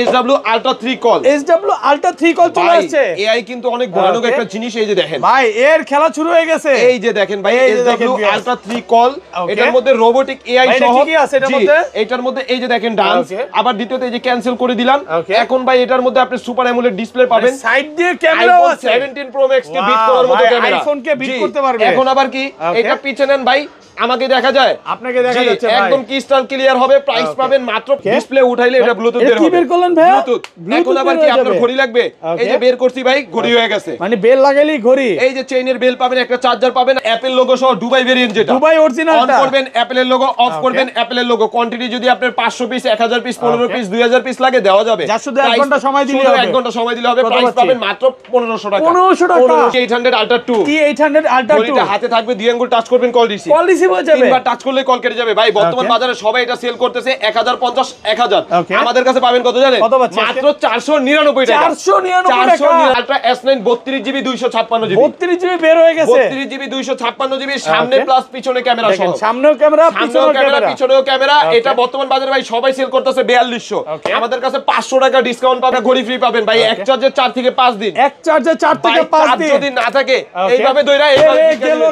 SW Ultra 3 call, SW Ultra 3 call চলে আসছে। AI কিন্তু অনেক ভয়ানক একটা জিনিস। এই যে দেখেন ভাই এর খেলা শুরু হয়ে গেছে। এই যে দেখেন ভাই SW Ultra 3 কল, এটার মধ্যে রোবোটিক AI সহ। কি আছে এটার মধ্যে? এটার মধ্যে এই যে দেখেন ডান্স, আবার দ্বিতীয়তে এই যে ক্যান্সেল করে দিলাম। এখন ভাই এটার মধ্যে আপনি সুপার অ্যামোলেড ডিসপ্লে পাবেন, সাইড দিয়ে ক্যামেরাও আছে, 17 Pro Max কে বিট করার মতো ক্যামেরা, আইফোন কে বিট করতে পারবে। এখন আবার কি এটা পিছনে নেন ভাই, আমাকে দেখা যায়, আপনাকে দেখা যাচ্ছে ভাই, একদম ক্রিস্টাল ক্লিয়ার হবে। প্রাইস পাবেন মাত্র, ডিসপ্লে উঠাইলে এটা ব্লুটুথ বের হবে। কি বের করলেন ভাই? ব্লুটুথ। এখন আবার কি আপনার ঘড়ি লাগবে? এই যে বের করছি ভাই, ঘড়ি হয়ে গেছে। মানে বেল লাগাইলেই ঘড়ি। এই যে চেইনের বেল পাবেন, একটা চার্জার পাবেন, অ্যাপল লোগো সহ, দুবাই ভেরিয়েন্ট যেটা, দুবাই অরিজিনালটা। অন করবেন অ্যাপলের লোগো, অফ করবেন অ্যাপলের লোগো। কোয়ান্টিটি যদি আপনার 500 পিস, 1000 পিস, 15 পিস, 2000 পিস লাগে দেওয়া যাবে। যা শুধু 1 ঘন্টা সময় দিলে হবে, 1 ঘন্টা সময় দিলে হবে। প্রাইস পাবেন মাত্র 1500 টাকা। 1500 টাকা। 800 Ultra 2, কি 800 Ultra 2 ঘড়িটা হাতে থাকবে, 2 আঙ্গুল টাচ করবেন, কল রিসিভ। কল রিসিভ হয়ে যাবে, তিনবার টাচ করলে কল কেটে যাবে। ভাই বর্তমান বাজারে সবাই এটা সেল করতেছে 1050, 1000। আমাদের কাছে পাবেন কত জানেন? মাত্র 499 টাকা। 499 টাকা। Ultra S9 32GB 256GB, 32GB বের হয়ে গেছে। 32GB 256GB, সামনে প্লাস পিছনে ক্যামেরা সহ। সামনেও ক্যামেরা, পিছনেও ক্যামেরা, পিছনেও ক্যামেরা। এটা বর্তমান বাজারে ভাই সবাই সেল করতেছে 4200। আমাদের কাছে 500 টাকা ডিসকাউন্ট পাবেন, ঘড়ি ফ্রি পাবেন ভাই। এক চার্জে 4 থেকে 5 দিন, এক চার্জে 4 থেকে 5 দিন যদি না থাকে এইভাবে দইরা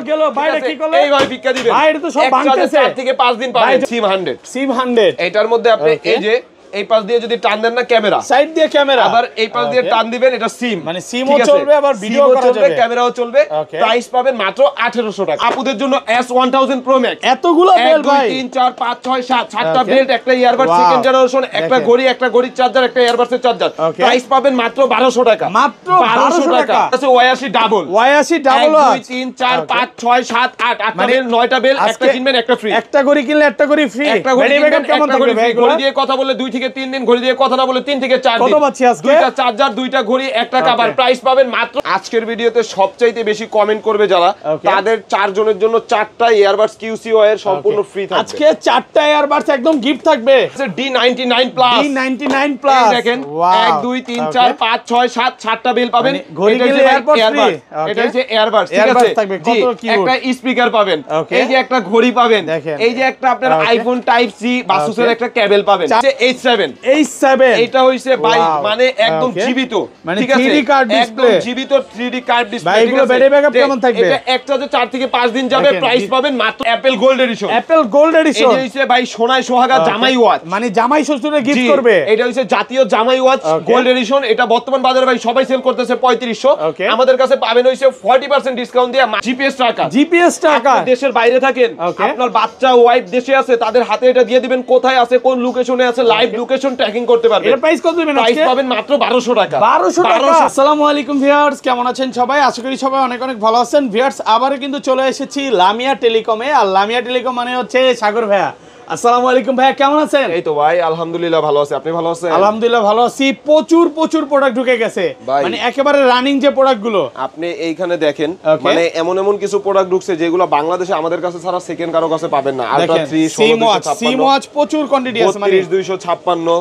গেল বাইরে কি করলে এইভাবে ভিক্ষা দিবেন। ভাই এটা তো সব ভাঙতেছে। 4 থেকে 5 দিন পাবেন। সিম 100 এটার মধ্যে আপনি এই যে এই পাশ দিয়ে যদি টান দেন না ক্যামেরা, সাইড দিয়ে ক্যামেরা, আবার এই পাশ দিয়ে টান দিবেন, এটা সিম, মানে সিমও চলবে আবার ভিডিও করা যাবে, ক্যামেরাও চলবে। প্রাইস পাবেন মাত্র 1800 টাকা। আপুদের জন্য S1000 Pro Max, এতগুলো বেল ভাই, 1 2 3 4 5 6 7 7টা বেল্ট, একটা ইয়ারবাড সেকেন্ড জেনারেশন, একটা ঘড়ির চার্জার, একটা ইয়ারবাডসের চার্জার। প্রাইস পাবেন মাত্র 1200 টাকা। মাত্র 1200 টাকা। আছে 82 ডাবল, 82 ডাবল 1 2 3 4 5 6 7 8 8টা বেল, 9টা বেল, একটা কিনবেন একটা ফ্রি। একটা ঘড়ি কিনলে একটা ঘড়ি ফ্রি। একটা ঘড়ি কিনবেন কেমন থাকবে ভাই? ঘড়ি দিয়ে কথা বলে 2 থেকে 3 দিন, ঘড়ি দিয়ে কথা না বলে 3 থেকে 4 দিন। কত পাচ্ছি আজকে? দুইটা চার্জার, দুইটা ঘড়ি, একটা কভার। প্রাইস পাবেন মাত্র। আজকের ভিডিওতে সবচাইতে বেশি কমেন্ট করবে যারা, তাদের 4 জনের জন্য 4টা ইয়ারবাডস QC ওয়্যার সম্পূর্ণ ফ্রি থাকবে। আজকে 4টা ইয়ারবাডস একদম গিফট থাকবে। D99 প্লাস, D99 প্লাস দেখেন 1 2 3 4 5 6 7 7টা বেল পাবেন। এটা হচ্ছে ইয়ারবাডস, এটা হচ্ছে ইয়ারবাডস, ঠিক আছে? একটা স্পিকার পাবেন, এই যে একটা ঘড়ি পাবেন, এই যে একটা আপনার আইফোন টাইপ সি বাসুসের একটা কেবল পাবেন। H7 এটা হইছে ভাই মানে একদম জীবিত, ঠিক আছে? 3D কার্ড ডিসপ্লে, জীবিত 3D কার্ড ডিসপ্লে। ভাই এগুলো ব্যাটারি ব্যাকআপ কেমন থাকবে? এটা একটাতে 4 থেকে 5 দিন যাবে। প্রাইস পাবেন মাত্র Apple gold addition. Apple gold addition এটা হইছে ভাই সোনায় সোহাগা জামাই ওয়াচ, মানে জামাই শ্বশুরে গিফট করবে। এটা হইছে জাতীয় জামাই ওয়াচ গোল্ড এডিশন। এটা বর্তমান বাজারে ভাই সবাই সেল করতেছে 3500। আমাদের কাছে পাবেন হইছে 40% ডিসকাউন্ট দিয়ে জিপিএস টাকা। দেশের বাইরে থাকেন, আপনার বাচ্চা ওয়াইফ দেশে আছে, তাদের হাতে এটা দিয়ে দিবেন, কোথায় আছে, কোন লোকেশনে আছে, লাইভ লোকেশন ট্র্যাকিং করতে পারবেন। এর প্রাইস কত দিবেন আজকে? প্রাইস পাবেন মাত্র 1200 টাকা। 1200 টাকা। আসসালামু আলাইকুম ভিউয়ার্স, কেমন আছেন সবাই? আশা করি সবাই অনেক অনেক ভালো আছেন। ভিউয়ার্স আবারো কিন্তু চলে এসেছি লামিয়া টেলিকমে। আর লামিয়া টেলিকম মানে হচ্ছে সাগর ভাইয়া। আসসালামু আলাইকুম ভাইয়া, কেমন আছেন? এই তো ভাই আলহামদুলিল্লাহ ভালো আছি, আপনি ভালো আছেন? আলহামদুলিল্লাহ ভালো আছি। প্রচুর প্রোডাক্ট ঢুকে গেছে, মানে একেবারে রানিং যে প্রোডাক্ট গুলো আপনি এইখানে দেখেন, মানে এমন কিছু প্রোডাক্ট ঢুকছে যেগুলো বাংলাদেশে আমাদের কাছে ছাড়া সেকেন্ড কারো কাছে পাবেন না। আলট্রা 3 সিম ওয়াচ প্রচুর কোয়ান্টিটি আছে, মানে 3256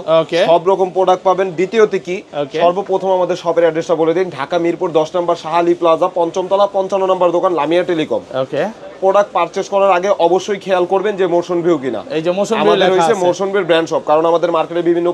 সব রকম প্রোডাক্ট পাবেন। দ্বিতীয়তে কি, সর্বপ্রথম আমাদের শপের অ্যাড্রেসটা বলে দিন। ঢাকা মিরপুর 10 নম্বর শাহালি প্লাজা, 5ম তলা, 55 নম্বর দোকান, লামিয়া টেলিকম। ওকে, প্রোডাক্ট পারচেজ করার আগে অবশ্যই খেয়াল করবেন যে মোশন ভিউ কিনা। এই যে মোশন ভিউ আমাদের হইছে মোশন ভিউ ব্র্যান্ড শপ, কারণ আমাদের মার্কেটে বিভিন্ন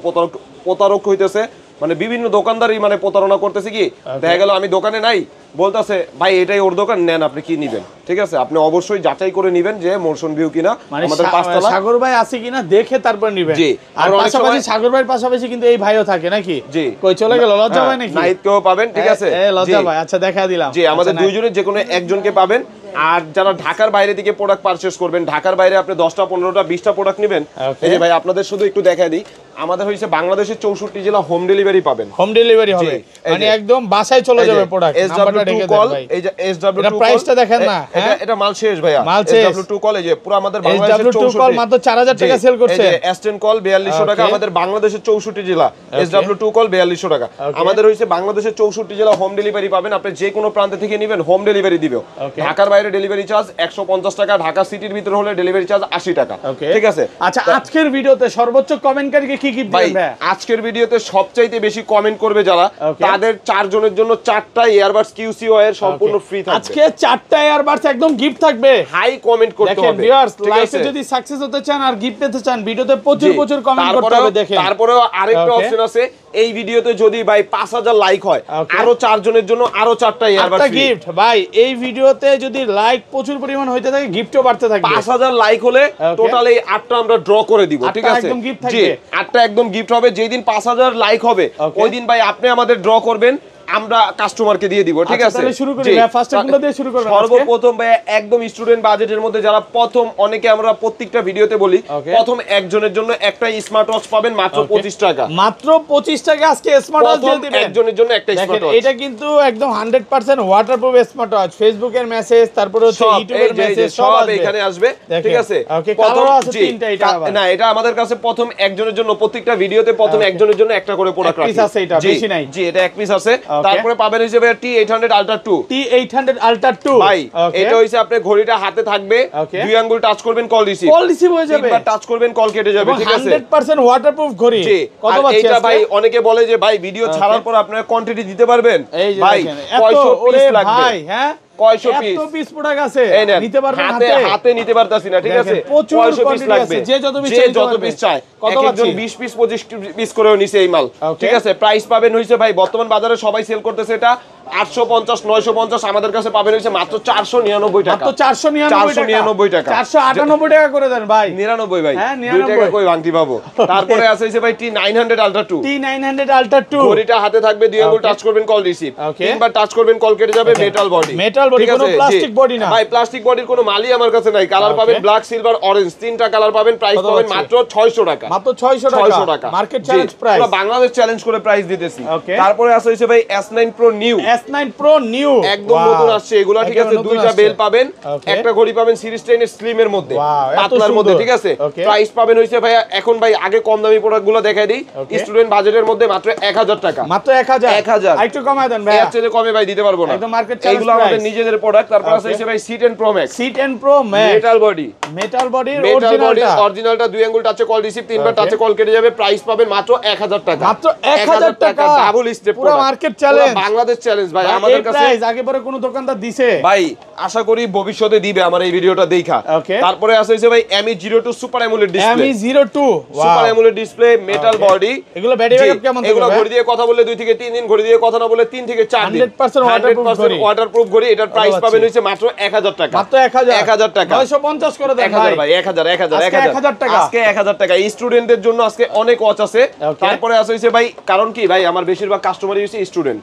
প্রতারক হইতেছে, মানে বিভিন্ন দোকানদারই মানে প্রতারণা করতেছে। কি দেখা গেল আমি দোকানে নাই, বলতাছে ভাই এটাই ওর দোকান, নেন আপনি কি নিবেন, ঠিক আছে? আপনি অবশ্যই যাচাই করে নিবেন যে মোশন ভিউ কিনা, আমাদের পাঁচতলা সাগর ভাই আছে কিনা দেখে তারপর নিবেন। জি, আর পাশাপাশি সাগর ভাইয়ের পাশাপাশি কিন্তু এই ভাইও থাকে নাকি? জি, কই চলে গেল লজ্জা ভাই নাকি? নাহিদকেও পাবেন, ঠিক আছে? লজ্জা ভাই, আচ্ছা দেখা দিলাম। জি, আমাদের দুইজনের যে কোনো একজনকে পাবেন। আর যারা ঢাকার বাইরে থেকে প্রোডাক্ট পারচেজ করবেন, ঢাকার বাইরে আপনি 10টা 15টা 20টা প্রোডাক্ট নেবেন, এই যে ভাই আপনাদের শুধু একটু দেখাই দিই, আমাদের হইছে বাংলাদেশের 64 জেলা হোম ডেলিভারি পাবেন। হোম ডেলিভারি হবে, মানে একদম বাসায় চলে যাবে প্রোডাক্ট। নাম্বারটা দেখে দেন ভাই। এই যে SW2 এটা প্রাইসটা দেখেন না, এটা মাল শেষ ভাইয়া। SW2 কল এই যে পুরো আমাদের বাংলাদেশের 64 কল মাত্র 4000 টাকা সেল করছে। এই যে S10 কল 4200 টাকা, আমাদের বাংলাদেশের 64 জেলা। SW2 কল 4200 টাকা। আমাদের হইছে বাংলাদেশের 64 জেলা হোম ডেলিভারি পাবেন। আপনি যে কোনো প্রান্ত থেকে নেবেন হোম ডেলিভারি দিবেও। ঢাকার বাইরে ডেলিভারি চার্জ 150 টাকা, ঢাকা সিটির ভিতরে হলে ডেলিভারি চার্জ 80 টাকা, ঠিক আছে? আচ্ছা, আজকের ভিডিওতে সর্বোচ্চ কমেন্টকারীকে কি গিফট দিবেন ভাই? আজকের ভিডিওতে সবচাইতে বেশি কমেন্ট করবে যারা, তাদের 4 জনের জন্য 4টা ইয়ারবাডস কিউসি ওয়্যার সম্পূর্ণ ফ্রি থাকবে। আজকে 4টা ইয়ারবাডস একদম গিফট থাকবে। হাই কমেন্ট করতে হবে। ভিউয়ার্স, লাইভে যদি সাকসেস হতে চান আর গিফট পেতে চান, ভিডিওতে প্রচুর কমেন্ট করতে হবে। দেখেন, তারপরেও আরেকটা অপশন আছে, এই ভিডিওতে যদি ভাই 5000 লাইক হয়, আরো 4 জনের জন্য আরো 4টা ইয়ারবাডস ফ্রি গিফট। ভাই এই ভিডিওতে যদি লাইক প্রচুর পরিমাণ হইতে থাকে, গিফটও বাড়তে থাকবে। 5000 লাইক হলে টোটাল এই 8টা আমরা ড্র করে দিব, ঠিক আছে? জি, 8টা একদম গিফট হবে। যেই দিন 5000 লাইক হবে ওই দিন ভাই আপনি আমাদের ড্র করবেন, আমরা কাস্টমারকে দিয়ে দিব, ঠিক আছে? তাহলে শুরু করি ভাই, ফার্স্ট কোনটা দিয়ে শুরু করব? সর্বপ্রথম ভাই একদম স্টুডেন্ট বাজেটের মধ্যে যারা প্রথম, অনেকে আমরা প্রত্যেকটা ভিডিওতে বলি প্রথম একজনের জন্য একটা স্মার্ট ওয়াচ পাবেন মাত্র 25 টাকা। মাত্র 25 টাকা আজকে স্মার্ট ওয়াচ দিয়ে দিবেন একজনের জন্য একটা স্মার্ট ওয়াচ। এটা কিন্তু একদম 100% ওয়াটারপ্রুফ স্মার্ট ওয়াচ। ফেসবুকের মেসেজ, তারপরে হচ্ছে ইউটিউবের মেসেজ সব এখানে আসবে, ঠিক আছে? প্রথম আছে তিনটা। এটা না, এটা আমাদের কাছে প্রথম একজনের জন্য, প্রত্যেকটা ভিডিওতে প্রথম একজনের জন্য একটা করে প্রোডাক্ট রাখি। পিস আছে, এটা বেশি নাই। জি, এটা এক পিস আছে। তারপরে পাবেন T800 Ultra 2। T800 Ultra 2 ভাই এটা হইছে আপনি ঘড়িটা হাতে থাকবে, দুই আঙ্গুল টাচ করবেন কল রিসিভ হয়ে যাবে, তিনবার টাচ করবেন কল কেটে যাবে, ঠিক আছে? 100% ওয়াটারপ্রুফ ঘড়ি। কত বাজছে এটা ভাই অনেকে বলে যে ভাই ভিডিও ছাড়ার পর আপনারা কোয়ান্টিটি দিতে পারবেন, ভাই 500 পিস লাগবে। ভাই হ্যাঁ, 500 পিস, এত পিস প্রোডাক্ট আছে, নিতে পারবেন হাতে নিতে পারতাছি না, ঠিক আছে? 500 পিস লাগবে, যে যত পিস চায়। একজন 20 পিস 25 পিস করেও নিছে এই মাল, ঠিক আছে? প্রাইস পাবেন হইছে ভাই, বর্তমান বাজারে সবাই সেল করতেছে এটা 850 950, আমাদের কাছে পাবেন হইছে মাত্র 499 টাকা। মাত্র 499 টাকা। 498 টাকা করে দেন ভাই। 99 ভাই, 2 টাকা কই ভাঙতি পাবো। তারপরে আছে হইছে ভাই T900 Ultra 2। T900 Ultra 2 ঘড়িটা হাতে থাকবে, দুই আঙ্গুল টাচ করবেন কল রিসিভ, তিনবার টাচ করবেন কল কেটে যাবে, মেটাল বডি। কোনো প্লাস্টিক বডি না ভাই, প্লাস্টিক বডির কোনো মালই আমার কাছে নাই। কালার পাবেন ব্ল্যাক, সিলভার, অরেঞ্জ, তিনটা কালার পাবেন। প্রাইস পাবেন মাত্র 600 টাকা। মাত্র 600 টাকা। মার্কেট চ্যালেঞ্জ প্রাইস, পুরো বাংলাদেশ চ্যালেঞ্জ করে প্রাইস দিতেছি। তারপরে আছে হইছে ভাই S9 Pro new. S9 Pro new একদম নতুন আসছে এগুলা, ঠিক আছে? দুইটা বেল পাবেন, একটা ঘড়ি পাবেন সিরিজ 10 এর স্লিম এর মধ্যে, পাতলার মধ্যে, ঠিক আছে? প্রাইস পাবেন হইছে ভাই, এখন ভাই আগে কম দামি প্রোডাক্টগুলো দেখাই দিই। স্টুডেন্ট বাজেটের মধ্যে মাত্র 1000 টাকা। মাত্র 1000। একটু কমায় দেন ভাই, এর চেয়ে কমে ভাই দিতে পারবো না, একদম মার্কেট চ্যালেঞ্জ। এগুলো আমাদের নিজেদের প্রোডাক্ট। তারপর আছে হইছে ভাই C10 Pro Max। C10 Pro Max metal body, অরিজিনালটা, দুই আঙ্গুল টাচে কল রিসিভ, তিনবার টাচে কল কেটে যাবে। প্রাইস পাবেন মাত্র 1000 টাকা। মাত্র 1000 টাকা, ডাবল স্টেপ, পুরো মার্কেট চ্যালেঞ্জ, বাংলাদেশ চ্যালেঞ্জ ভাই। আমাদের কাছে আগে পরে কোন দোকানদার দিছে ভাই, আশা করি ভবিষ্যতে দিবে আমার এই ভিডিওটা দেখা। তারপরে আছে হইছে ভাই Mi02 super AMOLED display. Mi02 super AMOLED display, metal body. এগুলো ব্যাটারি ব্যাকআপ কেমন থাকবে? এগুলো ঘড়ি দিয়ে কথা বললে 2 থেকে 3 দিন, ঘড়ি দিয়ে কথা না বললে 3 থেকে 4 দিন। 100% ওয়াটারপ্রুফ ঘড়ি। এটার প্রাইস পাবেন হইছে মাত্র 1000 টাকা। মাত্র 1000 টাকা। 950 করে দেন ভাই। 1000 টাকা। আজকে 1000 টাকা। স্টুডেন্টদের জন্য আজকে অনেক ওয়াচ আছে। তারপরে আছে হইছে ভাই, কারণ কি ভাই, আমার বেশিরভাগ কাস্টমারই হইছে স্টুডেন্ট।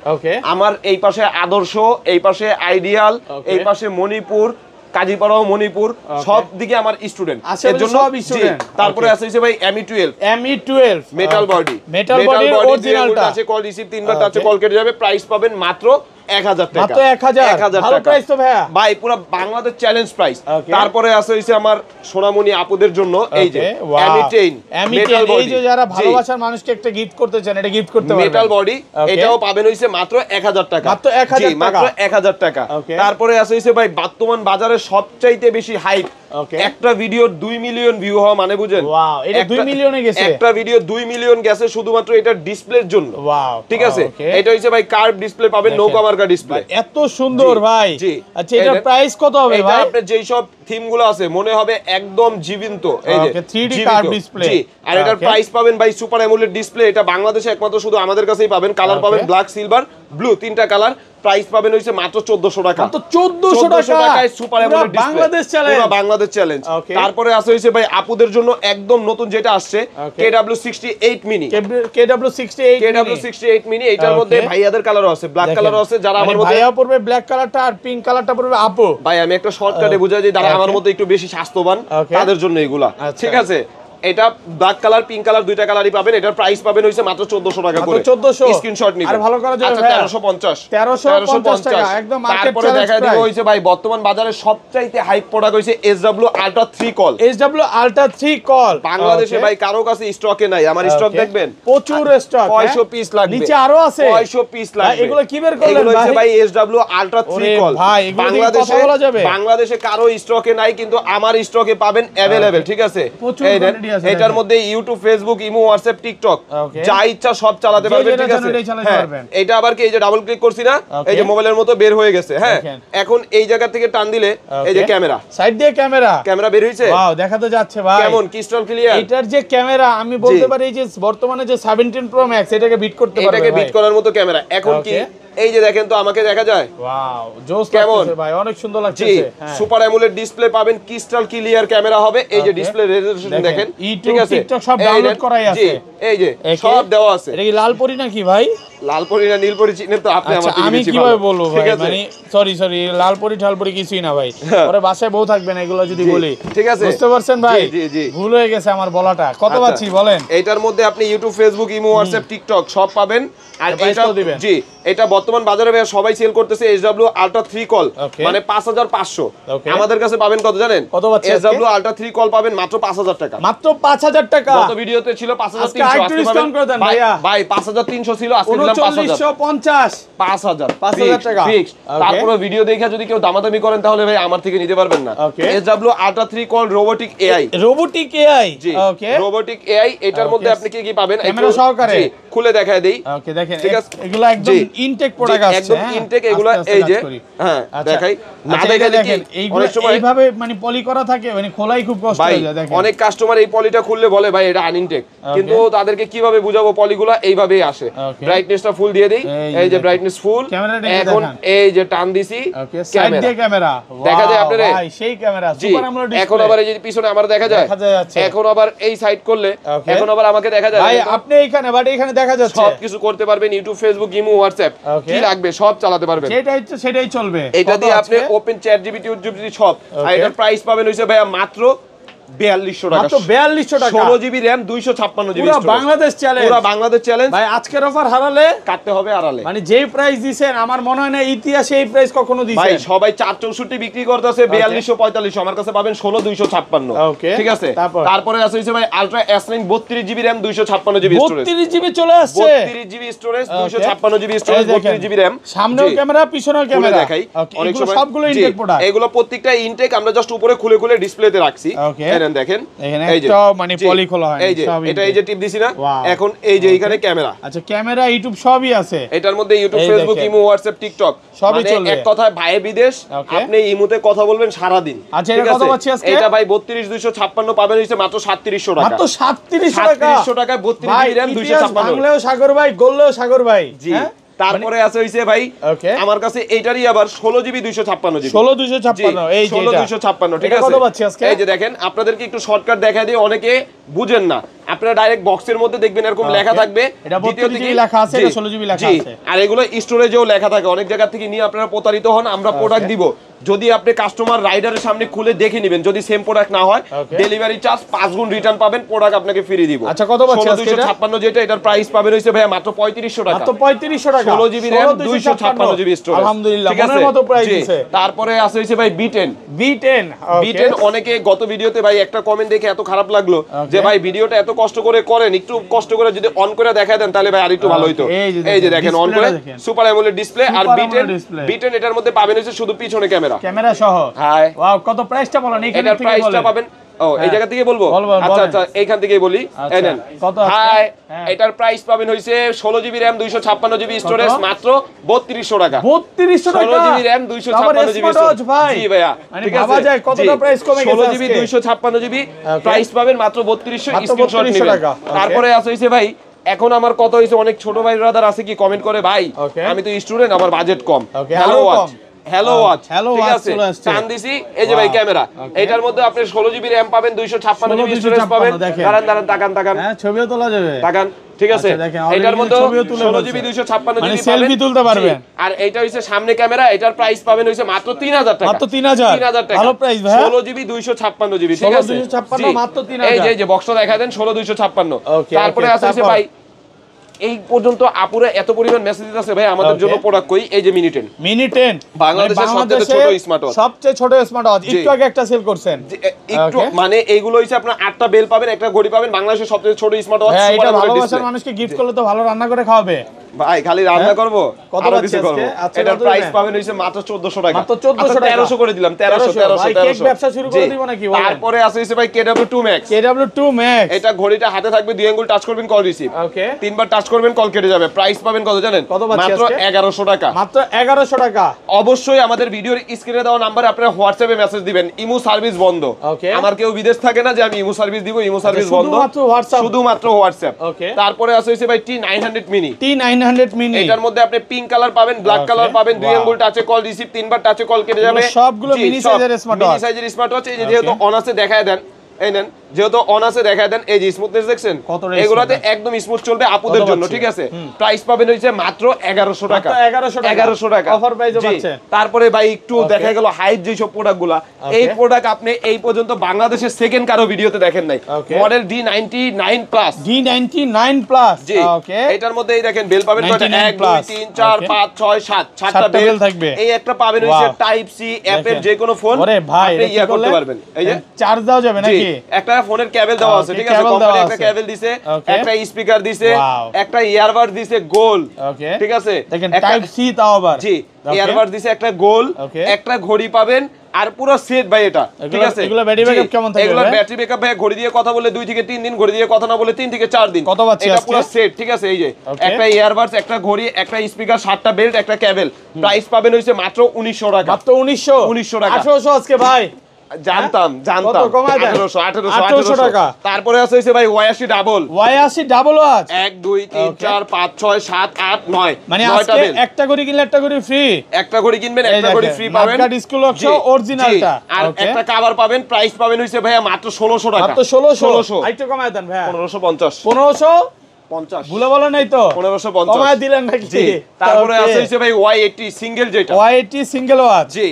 আমার এই পাশে আদর্শ, এই পাশে আইডিয়াল, এই পাশে মণিপুর, কাজীপাড়াও মণিপুর, সব দিকে আমার স্টুডেন্ট, এর জন্য সব স্টুডেন্ট। তারপরে আছে হইছে ভাই Mi12 মেটাল বডি, অরিজিনালটা আছে, কল রিসিভ, তিনবার টাচে কল কেটে যাবে। প্রাইস পাবেন মাত্র 1000 টাকা। মাত্র 1000 ভালো প্রাইস তো ভাই। ভাই পুরো বাংলাদেশ চ্যালেঞ্জ প্রাইস। তারপরে আছে হইছে আমার সোনামণি আপুদের জন্য এই যে Mi10 মেটাল বডি, এই যে যারা ভালোবাসার মানুষকে একটা গিফট করতে চান, এটা গিফট করতে পারবেন। মেটাল বডি, এটাও পাবেন হইছে মাত্র 1000 টাকা। মাত্র 1000 টাকা। মাত্র 1000 টাকা। তারপরে আছে হইছে ভাই, বর্তমান বাজারে সবচাইতে বেশি হাইপ, একটা ভিডিও 2 মিলিয়ন ভিউ হওয়া মানে বুঝেন? ওয়াও, এটা 2 মিলিয়নে গেছে। একটা ভিডিও 2 মিলিয়ন গেছে শুধুমাত্র এটা ডিসপ্লের জন্য। ওয়াও, ঠিক আছে? এটা হইছে ভাই কার্ভ ডিসপ্লে পাবেন, নৌকা মার্কা ডিসপ্লে। এত সুন্দর ভাই। আচ্ছা, এটার প্রাইস কত হবে ভাই? এটা আপনার যেই সব থিম গুলো আছে মনে হবে একদম জীবন্ত, এই যে 3D কার্ভ ডিসপ্লে। জি, আর এটার প্রাইস পাবেন ভাই সুপার অ্যামোলেড ডিসপ্লে। এটা বাংলাদেশে একমাত্র শুধু আমাদের কাছেই পাবেন। কালার পাবেন ব্ল্যাক, সিলভার, ব্লু, তিনটা কালার। প্রাইস পাবেন হইছে মাত্র 1400 টাকা। মাত্র 1400 টাকায় super AMOLED display, Bangladesh challenge, পুরো বাংলাদেশ চ্যালেঞ্জ। তারপরে আছে হইছে ভাই আপুদের জন্য একদম নতুন যেটা আসছে, KW68 মিনি। KW68 মিনি, এটার মধ্যে ভাইয়াদের কালারও আছে, ব্ল্যাক কালারও আছে। যারা আমার মধ্যে ভাইয়া পড়বে ব্ল্যাক কালারটা, আর পিঙ্ক কালারটা পড়বে আপু। ভাই আমি একটা শর্টকাটে বুঝাই দিই, যারা আমার মধ্যে একটু বেশি স্বাস্থ্যবান তাদের জন্য এগুলা, ঠিক আছে? এটা ব্ল্যাক কালার, পিঙ্ক কালার, দুইটা কালারই পাবেন। এটার প্রাইস পাবেন হইছে মাত্র 1400 টাকা করে। 1400 স্ক্রিনশট নিবেন। আর ভালো করা যাবে আচ্ছা, 1350 টাকা একদম মার্কেট তারপরে দেখা দিব হইছে ভাই বর্তমান বাজারে সবচাইতে হাইপ প্রোডাক্ট হইছে SW Ultra 3 call. SW Ultra 3 call বাংলাদেশে ভাই কারো কাছে স্টকে নাই। আমার স্টক দেখবেন প্রচুর স্টক, 600 পিস লাগবে। নিচে আরো আছে 600 পিস লাগবে। এগুলো কি বের করলেন ভাই? এগুলো ভাই SW Ultra 3 কল। ভাই বাংলাদেশে কারো স্টকে নাই, কিন্তু আমার স্টকে পাবেন अवेलेबल, ঠিক আছে? এই দেন এটার মধ্যে YouTube, Facebook, imo, WhatsApp, TikTok যা ইচ্ছা সব চালাতে পারবেন, ঠিক আছে? এটা আবার কি এই যে ডাবল ক্লিক করছি না, এই যে মোবাইলের মতো বের হয়ে গেছে। হ্যাঁ, এখন এই জায়গা থেকে টান দিলে এই যে ক্যামেরা, সাইড দিয়ে ক্যামেরা বের হইছে। ওয়াও, দেখা তো যাচ্ছে ভাই, কেমন ক্রিস্টাল ক্লিয়ার। এটার যে ক্যামেরা আমি বলতে পারি যে বর্তমানে যে 17 প্রো ম্যাক্স এটাকে বিট করতে পারবে, এটাকে বিট করার মতো ক্যামেরা। এখন কি এই যে দেখেন তো আমাকে দেখা যায়, ওয়াও জোস লাগছে ভাই, অনেক সুন্দর লাগছে। হ্যাঁ, সুপার অ্যামোলেড ডিসপ্লে পাবেন, ক্রিস্টাল ক্লিয়ার ক্যামেরা হবে। এই যে ডিসপ্লে রেজোলিউশন দেখেন, ঠিক আছে? টিকটক সব ডাউনলোড করাই আছে, এই যে সব দেওয়া আছে। এটা কি লাল পরি নাকি ভাই? লাল পরি না নীল পরি চিনেন তো আপনি? আমার আমি কিভাবে বলবো ভাই, মানে সরি লাল পরি ঠাল পরি কিছুই না ভাই, পরে বাসায় বউ থাকবে না এগুলো যদি বলি, ঠিক আছে? বুঝতে পারছেন ভাই? ভুল হয়ে গেছে আমার বলাটা। কত পাচ্ছি বলেন? এইটার মধ্যে আপনি YouTube, Facebook, imo, WhatsApp, TikTok সব পাবেন। আর এটা জি, এটা বর্তমান বাজারে ভাই সবাই সেল করতেছে SW Ultra 3 কল, মানে 5500। আমাদের কাছে পাবেন কত জানেন? কত পাচ্ছি? SW Ultra 3 কল পাবেন মাত্র 5000 টাকা। মাত্র 5000 টাকা। গত ভিডিওতে ছিল 5300, আজকে পাবেন ভাই 5300 ছিল, আজকে দিলাম 4950। 5000 টাকা ফিক্স। তারপরে ভিডিও দেখে যদি কেউ দামাদামি করেন তাহলে ভাই আমার থেকে নিতে পারবেন না। SW Ultra 3 call robotic AI, জি ওকে, রোবোটিক AI। এটার মধ্যে আপনি কি পাবেন? ক্যামেরা সহকারে খুলে দেখায় দেই। ওকে, দেখেন এগুলো একদম ইনটেক প্রোডাক্ট আছে, একদম ইনটেক এগুলো। এই যে হ্যাঁ দেখাই না, দেখাই দেখেন অনেক সময় এইভাবে মানে পলি করা থাকে, মানে খোলাই খুব কষ্ট হয়ে যায়। দেখেন অনেক কাস্টমার এই পলিটা খুললে বলে ভাই এটা আনইনটেক, কিন্তু তাদেরকে কিভাবে বুঝাবো পলিগুলো এইভাবেই আসে। ব্রাইটনেসটা ফুল দিয়ে দেই, এই যে ব্রাইটনেস ফুল। এখন এই যে টান দিছি, সাইড দিয়ে ক্যামেরা দেখা যায় আপনারে, ভাই সেই ক্যামেরা সুপার অ্যামোলেড ডিসপ্লে। এখন আবার এই যে পিছনে আমার দেখা যায়, এখন আবার এই সাইড করলে এখন আবার আমাকে দেখা যায় ভাই আপনি এইখানে, বাট এখানে দেখা যাচ্ছে। সব কিছু করতে পারবেন, ইউটিউব, ফেসবুক, ইমো, হোয়াটসঅ্যাপ কি লাগবে সব চালাতে পারবেন। সেটাই চলবে। এটা দিয়ে আপনি ওপেন চ্যাট জিপিটি, জিপিটি সব। আর এটার প্রাইস পাবেন হইছে ভাইয়া মাত্র 4200 টাকা। মাত্র 4200 টাকা। 16 জিবি র‍্যাম, 256 জিবি স্টোরেজ। পুরো বাংলাদেশ চ্যালেঞ্জ, পুরো বাংলাদেশ চ্যালেঞ্জ ভাই। আজকের অফার হারালে কাটতে হবে আড়ালে। মানে যেই প্রাইস দিবেন আমার মনে হয় না ইতিহাসে এই প্রাইস কখনো দিবেন। ভাই সবাই 464 বিক্রি করতেছে 4200 4500, আমার কাছে পাবেন 16256। ঠিক আছে? তারপরে আছে হইছে ভাই ultra S9 32 GB RAM, 256 GB storage. 32 GB চলে আসছে, 32 GB storage, 256 GB storage, 32 GB RAM. সামনেও ক্যামেরা, পিছনেও ক্যামেরা দেখাই। অনেক সময় সবগুলো ইনটেক প্রোডাক্ট। এগুলো প্রত্যেকটা ইনটেক, আমরা জাস্ট উপরে খুলে খুলে ডিসপ্লেতে রাখছি। দেখেন এই যে মানে পলি খোলা হয়, এই যে এটা এই যে টিপ দিছি না, এখন এই যে এখানে ক্যামেরা। আচ্ছা, ক্যামেরা, ইউটিউব সবই আছে এটার মধ্যে, YouTube, Facebook, imo, WhatsApp, TikTok সবই চলবে। এক কথায় ভাই বিদেশ, আপনি ইমোতে কথা বলবেন সারা দিন। আচ্ছা, এটা কত পাচ্ছি আজকে? এটা ভাই 32256 পাবেন হইছে মাত্র 3700 টাকা। মাত্র 3700 টাকা। 3700 টাকায় 32 জিবি র‍্যাম, 256। বাংলাও সাগর ভাই, গোল্লেও সাগর ভাই। জি। তারপরে আছে হইছে ভাই আমার কাছে এইটারই আবার 16 জিবি 256 জিবি। 16256, এই যে 16256, ঠিক আছে? কত পাচ্ছি আজকে? এই যে দেখেন, আপনাদেরকে একটু শর্টকাট দেখাই দিই, অনেকে বুঝেন না। আপনারা ডাইরেক্ট বক্সের মধ্যে দেখবেন এরকম লেখা থাকবে, এটা 32 জিবি লেখা আছে, এটা 16 জিবি লেখা আছে। আর এগুলো স্টোরেজেও লেখা থাকে। অনেক জায়গা থেকে নিয়ে আপনারা প্রতারিত হন। আমরা প্রোডাক্ট দিব, যদি আপনি কাস্টমার রাইডারের সামনে খুলে দেখে নেবেন, যদি সেম প্রোডাক্ট না হয় ডেলিভারি চার্জ 5 গুণ রিটার্ন পাবেন, প্রোডাক্ট আপনাকে ফ্রি দিব। আচ্ছা, কত পাচ্ছি আজকে? 16256 যেটা, এটার প্রাইস পাবেন হইছে ভাই মাত্র 3500 টাকা। মাত্র 3500 টাকা, 16 জিবি র‍্যাম, 256 জিবি স্টোরেজ। আলহামদুলিল্লাহ, মনের মতো প্রাইস দিছে। তারপরে আছে হইছে ভাই B10। ওকে, অনেকে গত ভিডিওতে ভাই একটা কমেন্ট দেখে এত খারাপ লাগলো যে ভাই ভিডিওটা এত কষ্ট করে করেন, একটু কষ্ট করে যদি অন করে দেখায় দেন তাহলে ভাই আরেকটু ভালো হইতো। এই যে দেখেন অন করে, সুপার অ্যামোলেড ডিসপ্লে। আর B10 এটার মধ্যে পাবেন হইছে শুধু পিছনে ক্যামেরা সহ। হাই, ওয়াও, কত প্রাইসটা বলেন এখানে থেকে বলেন। প্রাইসটা পাবেন এই জায়গা থেকে বলবো। আচ্ছা, এইখান থেকেই বলি। এই নেন, হাই, এটার প্রাইস পাবেন হইছে 16 জিবি র‍্যাম, 256 জিবি স্টোরেজ, মাত্র 3200 টাকা। 3200 টাকা, 16 জিবি র‍্যাম, 256 জিবি স্টোরেজ। জি ভাইয়া, ঠিক আছে? ভাবা যায় কতটা প্রাইস কমে গেছে। 16 জিবি 256 জিবি প্রাইস পাবেন মাত্র 3200, স্ক্রিনশট নেবেন। তারপরে আছে হইছে ভাই, এখন আমার কত হইছে, অনেক ছোট ভাই ব্রাদার আছে কি কমেন্ট করে, ভাই আমি তো স্টুডেন্ট, আমার বাজেট কম। হ্যালো ওয়াচ, ঠিক আছে? টান দিছি, এই যে ভাই ক্যামেরা। এটার মধ্যে আপনি 16 জিবি র‍্যাম পাবেন, 256 জিবি স্টোরেজ পাবেন। দাঁড়ান তাকান, হ্যাঁ, ছবিও তোলা যাবে, তাকান, ঠিক আছে? এটার মধ্যে 16 জিবি 256 জিবি সেলফি তুলতে পারবেন। আর এইটা হইছে সামনে ক্যামেরা, এটার প্রাইস পাবেন হইছে মাত্র 3000 টাকা। মাত্র 3000 টাকা, ভালো প্রাইস ভাই। 16 জিবি 256 জিবি, ঠিক আছে? 256 মাত্র 3000। এই যে বক্সটা দেখা দেন, 16 256। তারপরে আছে ভাই, এই পর্যন্ত আপুরা এত পরিমাণ মেসেজ আছে ভাই আমাদের জন্য প্রোডাক্ট কই। এই যে মিনি 10 বাংলাদেশের সবচেয়ে ছোট স্মার্ট ওয়াচ, সবচেয়ে ছোট স্মার্ট ওয়াচ। একটু আগে একটা সেল করছেন, একটু মানে এইগুলো হইছে আপনার 8টা বেল পাবেন, একটা ঘড়ি পাবেন, বাংলাদেশের সবচেয়ে ছোট স্মার্ট ওয়াচ। এটা ভালোবাসার মানুষকে গিফট করলে তো ভালো রান্না করে খাওয়াবে। ভাই খালি রান্না করব কত আরো পাচ্ছি কিছু করব আজকে? আচ্ছা, এটার কত প্রাইস দিবেন? পাবেন হইছে মাত্র 1400 টাকা। মাত্র 1400 টাকা। 1300 করে দিলাম, 1300 ভাই কেক ব্যবসা শুরু করে দিব নাকি বলেন? তারপরে আছে হইছে ভাই KW2 Max। KW2 Max এটা ঘড়িটা হাতে থাকবে, দুই আঙ্গুল টাচ করবেন কল রিসিভ, ওকে তিনবার টাচ করবেন কল কেটে যাবে। প্রাইস পাবেন কত জানেন? কত পাচ্ছি মাত্র আজকে? 1100 টাকা। মাত্র 1100 টাকা। অবশ্যই আমাদের ভিডিওর স্ক্রিনে দেওয়া নাম্বারে আপনারা হোয়াটসঅ্যাপে মেসেজ দিবেন। ইমো সার্ভিস বন্ধ। ওকে আমার কেউ বিদেশ থাকে না যে আমি ইমো সার্ভিস দিব, ইমো সার্ভিস বন্ধ, শুধুমাত্র হোয়াটসঅ্যাপ। শুধুমাত্র হোয়াটসঅ্যাপ। ওকে তারপরে আছে হইছে ভাই T900 মিনি। T900 মিনি, এটার মধ্যে আপনি পিঙ্ক কালার পাবেন, ব্ল্যাক কালার পাবেন, দুই আঙ্গুল টাচে কল রিসিভ, তিনবার টাচে কল কেটে যাবে। সবগুলো জি, মিনি সব সাইজের স্মার্ট ওয়াচ। মিনি সাইজের স্মার্ট ওয়াচ। এই যে যেহেতু অন আছে দেখায় দেন, এই নেন, যেহেতু অন আছে দেখায় দেন, এই যে স্মুথনেস দেখছেন, এগুলাতে একদম স্মুথ চলবে আপুদের জন্য, ঠিক আছে? প্রাইস পাবেন হইছে মাত্র 1100 টাকা। 1100 টাকা অফার প্রাইসে পাচ্ছেন। তারপরে ভাই একটু দেখা গেল হাইপ যে সব প্রোডাক্টগুলা, এই প্রোডাক্ট আপনি এই পর্যন্ত বাংলাদেশের সেকেন্ড কারো ভিডিওতে দেখেন নাই। Model D99 plus, D99 plus. জি ওকে। এটার মধ্যে এই দেখেন বেল পাবেন কয়টা? 1 2 3 4 5 6 7 7টা বেল থাকবে। এই একটা পাবেন হইছে টাইপ সি অ্যাপের যে কোনো ফোন আপনি ইয়া করতে পারবেন। এই যে চার্জ দাও যাবে নাকি? একটা ফোনের কেবল দেওয়া আছে, ঠিক আছে? কোম্পানি একটা কেবল দিছে, একটা স্পিকার দিছে, একটা ইয়ারবাড দিছে গোল, ওকে ঠিক আছে? দেখেন টাইপ সি তাও আবার, জি ইয়ারবাড দিছে একটা গোল, একটা ঘড়ি পাবেন আর পুরো সেট ভাই এটা, ঠিক আছে? এগুলা ব্যাটারি ব্যাকআপ কেমন থাকবে? এগুলা ব্যাটারি ব্যাকআপ ভাই ঘড়ি দিয়ে কথা বলে 2 থেকে 3 দিন, ঘড়ি দিয়ে কথা না বলে 3 থেকে 4 দিন। কত পাচ্ছি এটা আজকে? পুরো সেট, ঠিক আছে? এই যে একটা ইয়ারবাডস, একটা ঘড়ি, একটা স্পিকার, 7টা বেল্ট, একটা কেবল। প্রাইস পাবেন হইছে মাত্র 1900 টাকা। মাত্র 1900 টাকা। 1800 আজকে ভাই। জানতাম 1800 টাকা। তারপরে আছে হইছে ভাই 82 ডাবল। 82 ডাবল ওয়াচ 1 2 3 4 5 6 7 8 9 মানে আজকে একটা ঘড়ি কিনলে একটা ঘড়ি ফ্রি। একটা ঘড়ি কিনবেন একটা ঘড়ি ফ্রি পাবেন। নাটকা ডিসপ্লে অক্ষ অরিজিনালটা। আর একটা কভার পাবেন, প্রাইস পাবেন হইছে ভাইয়া মাত্র 1600 টাকা। মাত্র 1600। আরেকটু কমায় দেন ভাই। 1550 1550 ভুলে বলে নাই তো? 1550 কমায় দিলেন নাকি? জি। তারপরে আছে হইছে ভাই Y80 সিঙ্গেল, যেটা Y80 সিঙ্গেল ওয়াচ। জি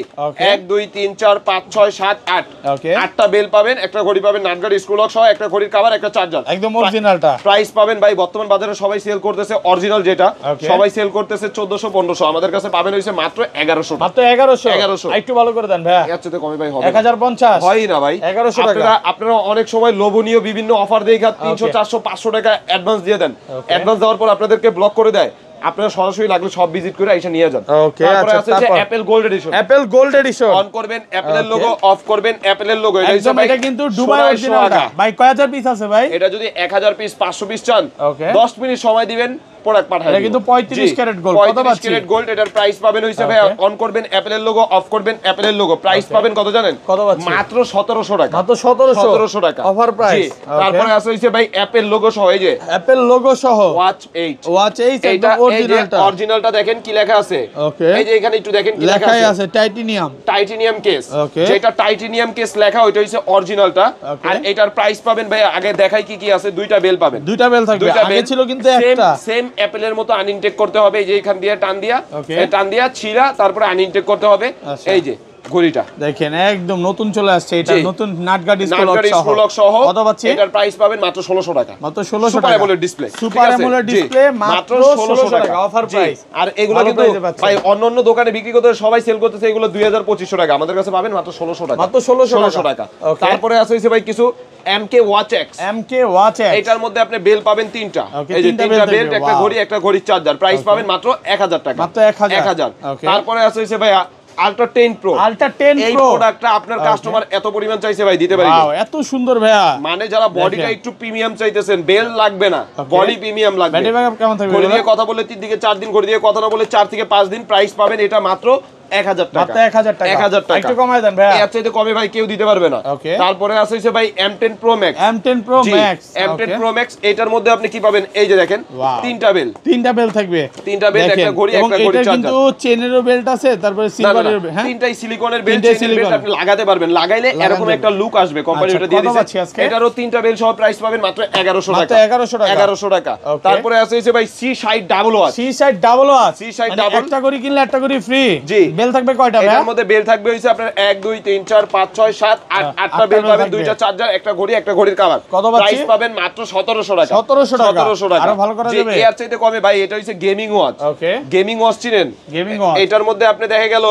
1 2 3 4 5 6 7 8 ওকে 8টা বেল পাবেন, একটা ঘড়ি পাবেন, নাটগাড়ি স্ক্রু লক সহ, একটা ঘড়ির কভার, একটা চার্জার, একদম অরিজিনালটা। প্রাইস পাবেন ভাই বর্তমান বাজারে সবাই সেল করতেছে অরিজিনাল যেটা, সবাই সেল করতেছে 1400 1500, আমাদের কাছে পাবেন হইছে মাত্র 1100 টাকা। মাত্র 1100। একটু ভালো করে দেন ভাই। এর চেয়ে কমে ভাই হবে 1050 হয় না ভাই। 1100 টাকা। আপনারা অনেক সময় লোভনীয় বিভিন্ন অফার দেখা 300 400 500 টাকা অ্যাডভান্স দিয়ে দেন, অ্যাডভান্স দেওয়ার পর আপনাদেরকে ব্লক করে দেয়। আপনারা সরাসরি লাগলে সব ভিজিট করে আইসা নিয়ে যান। ওকে তারপরে আছে যে Apple gold addition. Apple gold addition on করবেন অ্যাপলের লোগো, অফ করবেন অ্যাপলের লোগো। এটা কিন্তু দুবাই অরিজিনালটা ভাই। কয় হাজার পিস আছে ভাই? এটা যদি 1000 পিস 500 পিস চান 10 মিনিট সময় দিবেন, প্রোডাক্ট পাঠাই। এটা কিন্তু 35 ক্যারেট গোল্ড। কত পাচ্ছি? 35 ক্যারেট গোল্ড। এটার প্রাইস পাবেন হইছে ভাই অন করবেন অ্যাপলের লোগো, অফ করবেন অ্যাপলের লোগো। প্রাইস পাবেন কত জানেন? কত পাচ্ছি? মাত্র 1700 টাকা। মাত্র 1700 টাকা অফার প্রাইস। তারপরে আছে হইছে ভাই অ্যাপল লোগো সহ, এই যে অ্যাপল লোগো সহ ওয়াচ 8। ওয়াচ 8 এটা একদম অরিজিনালটা। অরিজিনালটা দেখেন কি লেখা আছে। এই যে এখানে একটু দেখেন কি লেখা আছে। লেখাই আছে টাইটানিয়াম। Titanium case. যেটা টাইটানিয়াম কেস লেখা ওইটা হইছে অরিজিনালটা। আর এটার প্রাইস পাবেন ভাই আগে দেখাই কি কি আছে। দুইটা বেল পাবেন, দুইটা বেল থাকবে। আগে ছিল কিন্তু একটা সেম অ্যাপলের মতো আনইনটেক করতে হবে। এই যে এখান দিয়ে টান দিয়া ছিড়া, তারপরে আনইনটেক করতে হবে। এই যে ঘড়িটা দেখেন একদম নতুন চলে আসছে। এটা নতুন নাটগা ডিসপ্লে লক সহ। কত পাচ্ছি? এটার প্রাইস পাবেন মাত্র 1600 টাকা। মাত্র 1600 সুপার টাকা। AMOLED display, super AMOLED display মাত্র 1600 টাকা অফার প্রাইস। আর এগুলো কিন্তু ভাই অন্যান্য দোকানে বিক্রি করতে সবাই সেল করতেছে এগুলো 2000-2500 টাকা, আমাদের কাছে পাবেন মাত্র 1600 টাকা। মাত্র 1600 টাকা। তারপরে আছে হইছে ভাই কিছু MK Watch X। এটার মধ্যে আপনি বেল পাবেন 3টা। এই যে 3টা বেল্ট, একটা ঘড়ি, একটা ঘড়ির চার্জার। প্রাইস পাবেন মাত্র 1000 টাকা। মাত্র 1000। তারপরে আছে হইছে ভাই আলট্রা 10 প্রো। এই প্রোডাক্টটা আপনার কাস্টমার এত পরিমাণ চাইছে ভাই, দিতে পারি। ওয়াও এত সুন্দর ভাইয়া। মানে যারা বডিটা একটু প্রিমিয়াম চাইতেছেন, বেল লাগবে না, বডি প্রিমিয়াম লাগবে। ব্যাটারি ব্যাকআপ কেমন থাকবে? ঘড়ি দিয়ে কথা বলে 3 থেকে 4 দিন, ঘড়ি দিয়ে কথা না বলে 4 থেকে 5 দিন। প্রাইস পাবেন এটা মাত্র 1000 টাকা। মাত্র 1000 টাকা। 1000 টাকা। একটু কমায় দেন ভাই। এর চাইতে কমে ভাই কেউ দিতে পারবে না। তারপরে আছে হইছে ভাই M10 Pro Max। M10 Pro Max। M10 Pro Max এটার মধ্যে আপনি কি পাবেন? এই যে দেখেন 3টা বেল। 3টা বেল থাকবে। 3টা বেল, একটা ঘড়ি, একটা ঘড়ির চার্জার। কিন্তু চেনেরও বেল্ট আছে, তারপরে সিলভারের, হ্যাঁ 3টাই সিলিকনের বেল। চেনের বেল্ট আপনি লাগাতে পারবেন, লাগাইলে এরকম একটা লুক আসবে। কোম্পানি ওটা দিয়ে দিয়েছে। এটারও 3টা বেল সহ প্রাইস পাবেন মাত্র 1100 টাকা। 1100 টাকা। তারপরে আছে হইছে ভাই C60 double watch. C60 double watch. C60 double. একটা ঘড়ি কিনলে একটা ঘড়ি ফ্রি। বেল থাকবে কয়টা ভাই? এর মধ্যে বেল থাকবে হইছে আপনার 1 2 3 4 5 6 7 8 8টা বেল পাবেন, দুইটা চার্জার, একটা ঘড়ি, একটা ঘড়ির কভার। কত পাচ্ছি? প্রাইস পাবেন মাত্র 1700 টাকা। 1700 টাকা। আরো ভালো করা যাবে? এর চাইতে কমে ভাই, এটা হইছে গেমিং ওয়াচ। ওকে, গেমিং ওয়াচ চিনেন? গেমিং ওয়াচ, এটার মধ্যে আপনি দেখে গেল